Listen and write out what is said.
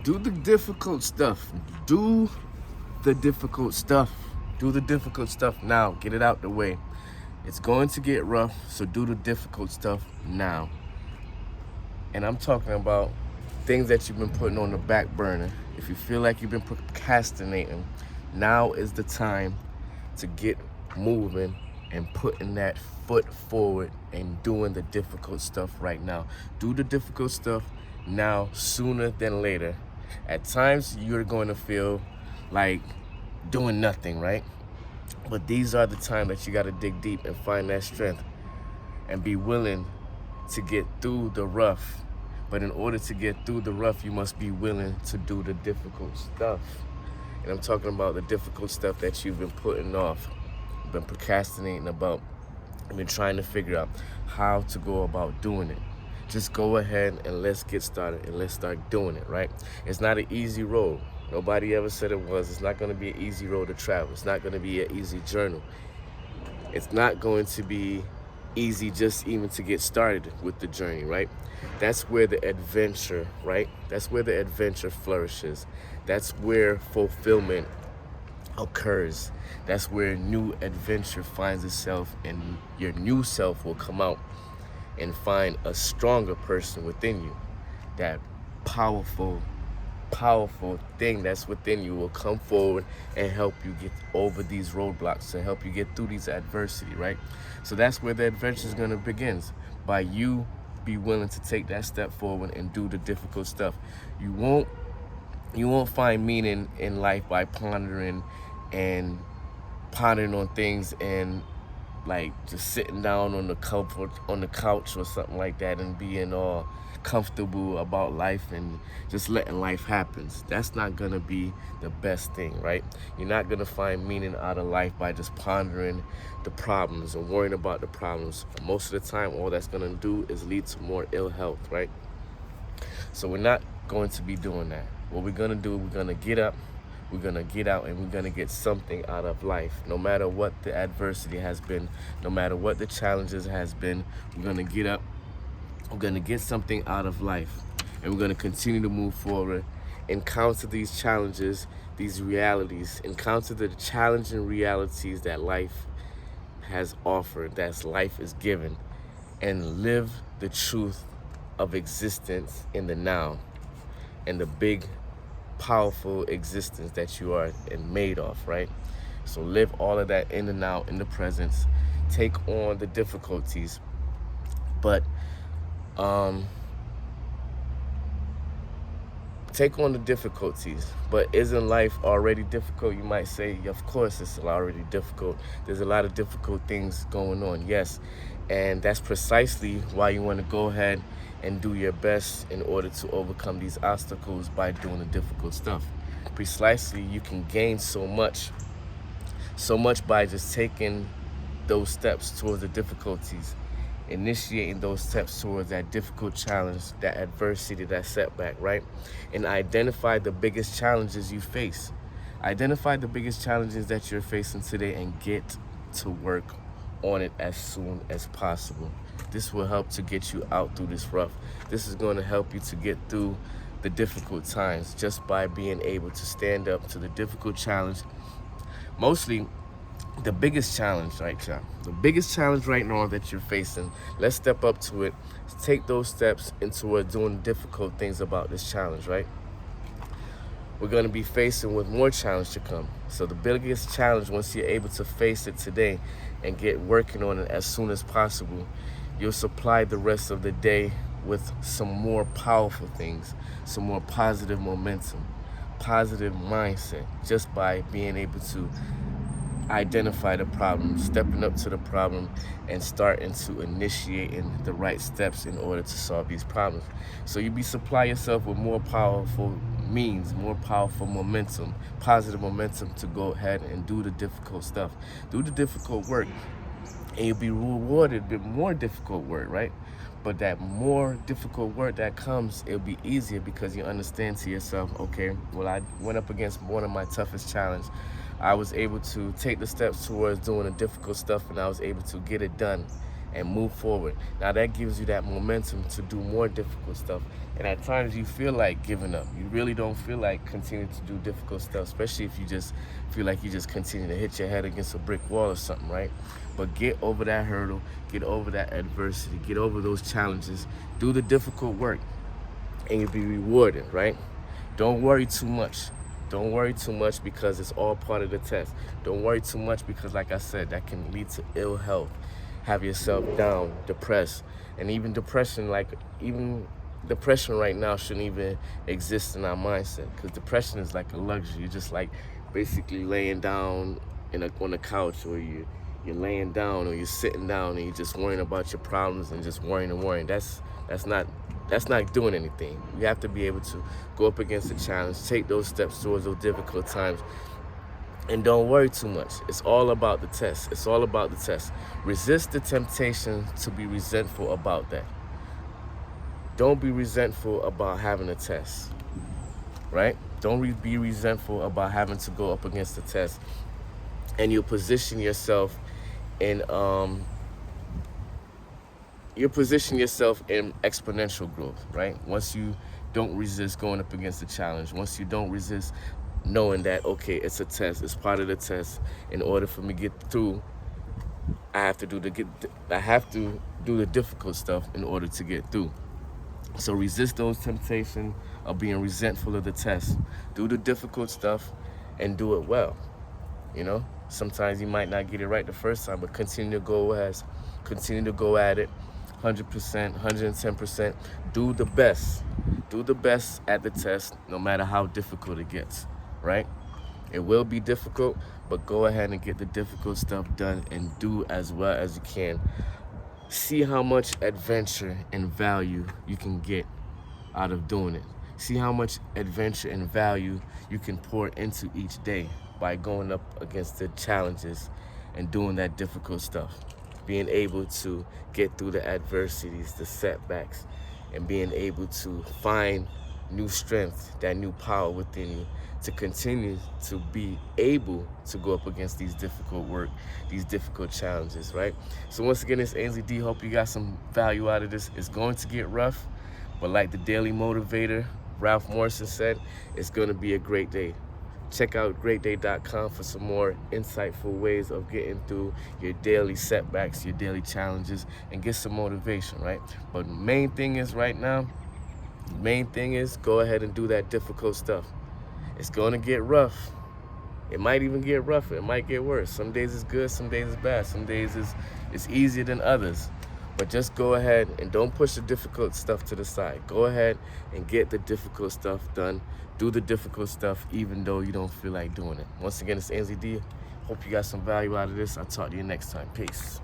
Do the difficult stuff. Do the difficult stuff. Do the difficult stuff now. Get it out the way. It's going to get rough, so do the difficult stuff now. And I'm talking about things that you've been putting on the back burner. If you feel like you've been procrastinating, now is the time to get moving and putting that foot forward and doing the difficult stuff right now. Do the difficult stuff now, sooner than later. At times, you're going to feel like doing nothing, right? But these are the time that you got to dig deep and find that strength and be willing to get through the rough. But in order to get through the rough, you must be willing to do the difficult stuff. And I'm talking about the difficult stuff that you've been putting off, been procrastinating about, been trying to figure out how to go about doing it. Just go ahead and let's get started and let's start doing it, right? It's not an easy road. Nobody ever said it was. It's not going to be an easy road to travel. It's not going to be an easy journey. It's not going to be easy just even to get started with the journey, right? That's where the adventure, right? That's where the adventure flourishes. That's where fulfillment occurs. That's where new adventure finds itself, and your new self will come out and find a stronger person within you. That powerful thing that's within you will come forward and help you get over these roadblocks, to help you get through these adversity, right? So that's where the adventure is going to begin, by you be willing to take that step forward and do the difficult stuff. You won't find meaning in life by pondering on things and like just sitting down on the couch or something like that and being all comfortable about life and just letting life happen. That's not gonna be the best thing, right? You're not gonna find meaning out of life by just pondering the problems or worrying about the problems. Most of the time, all that's gonna do is lead to more ill health, right? So we're not going to be doing that. What we're gonna do, we're gonna get up, we're gonna get out, and we're gonna get something out of life. No matter what the adversity has been, no matter what the challenges has been, we're gonna get up, we're gonna get something out of life, and we're gonna continue to move forward, encounter these challenges, these realities, encounter the challenging realities that life has offered, that life is given, and live the truth of existence in the now and the big, powerful existence that you are and made of, right? So live all of that in the now, in the presence. Take on the difficulties, but isn't life already difficult? You might say, of course it's already difficult. There's a lot of difficult things going on, yes. And that's precisely why you want to go ahead and do your best in order to overcome these obstacles by doing the difficult stuff. Precisely, you can gain so much by just taking those steps towards the difficulties, initiating those steps towards that difficult challenge, that adversity, that setback, right? And identify the biggest challenges you face. Identify the biggest challenges that you're facing today and get to work on it as soon as possible. This will help to get you out through this rough. This is going to help you to get through the difficult times just by being able to stand up to the difficult challenge. Mostly the biggest challenge, right, y'all? The biggest challenge right now that you're facing, let's step up to it. Take those steps into doing difficult things about this challenge, right? We're going to be facing with more challenge to come. So the biggest challenge, once you're able to face it today and get working on it as soon as possible, you'll supply the rest of the day with some more powerful things, some more positive momentum, positive mindset, just by being able to identify the problem, stepping up to the problem, and starting to initiating the right steps in order to solve these problems. So you supply yourself with more powerful means, more powerful momentum, positive momentum to go ahead and do the difficult stuff, do the difficult work, and you'll be rewarded with more difficult work, right? But that more difficult work that comes, it'll be easier because you understand to yourself, okay, well, I went up against one of my toughest challenges. I was able to take the steps towards doing the difficult stuff, and I was able to get it done. and move forward. Now that gives you that momentum to do more difficult stuff. And at times you feel like giving up. You really don't feel like continuing to do difficult stuff, especially if you just feel like you just continue to hit your head against a brick wall or something, right? But get over that hurdle, get over that adversity, get over those challenges, do the difficult work, and you'll be rewarded, right? Don't worry too much. Don't worry too much because it's all part of the test. Don't worry too much because, like I said, that can lead to ill health. Have yourself down, depressed. And even depression right now shouldn't even exist in our mindset, because depression is like a luxury. You're just like basically laying down on the couch, or you're laying down, or you're sitting down, and you're just worrying about your problems and just worrying and worrying. That's not doing anything. You have to be able to go up against the challenge, take those steps towards those difficult times, and don't worry too much. It's all about the test. It's all about the test. Resist the temptation to be resentful about that. Don't be resentful about having a test, right? Don't be resentful about having to go up against the test. And you'll position yourself in exponential growth, right? Once you don't resist going up against the challenge, once you don't resist knowing that, okay, it's a test, it's part of the test. In order for me to get through, I have to do the difficult stuff in order to get through. So resist those temptations of being resentful of the test. Do the difficult stuff and do it well. You know, sometimes you might not get it right the first time, but continue to go at it 100%, 110%. Do the best. Do the best at the test, no matter how difficult it gets, right? It will be difficult, but go ahead and get the difficult stuff done and do as well as you can. See how much adventure and value you can get out of doing it. See how much adventure and value you can pour into each day by going up against the challenges and doing that difficult stuff. Being able to get through the adversities, the setbacks, and being able to find new strength, that new power within you to continue to be able to go up against these difficult challenges, right? So once again, it's Ainsley D. Hope you got some value out of this. It's going to get rough, but like the Daily Motivator, Ralph Morrison said, it's going to be a great day. Check out greatday.com for some more insightful ways of getting through your daily setbacks, your daily challenges, and get some motivation, right? But the main thing is go ahead and do that difficult stuff. It's going to get rough. It might even get rougher. It might get worse. Some days it's good, some days it's bad. Some days it's easier than others. But just go ahead and don't push the difficult stuff to the side. Go ahead and get the difficult stuff done. Do the difficult stuff even though you don't feel like doing it. Once again, it's Ainsley D. Hope you got some value out of this. I'll talk to you next time. Peace.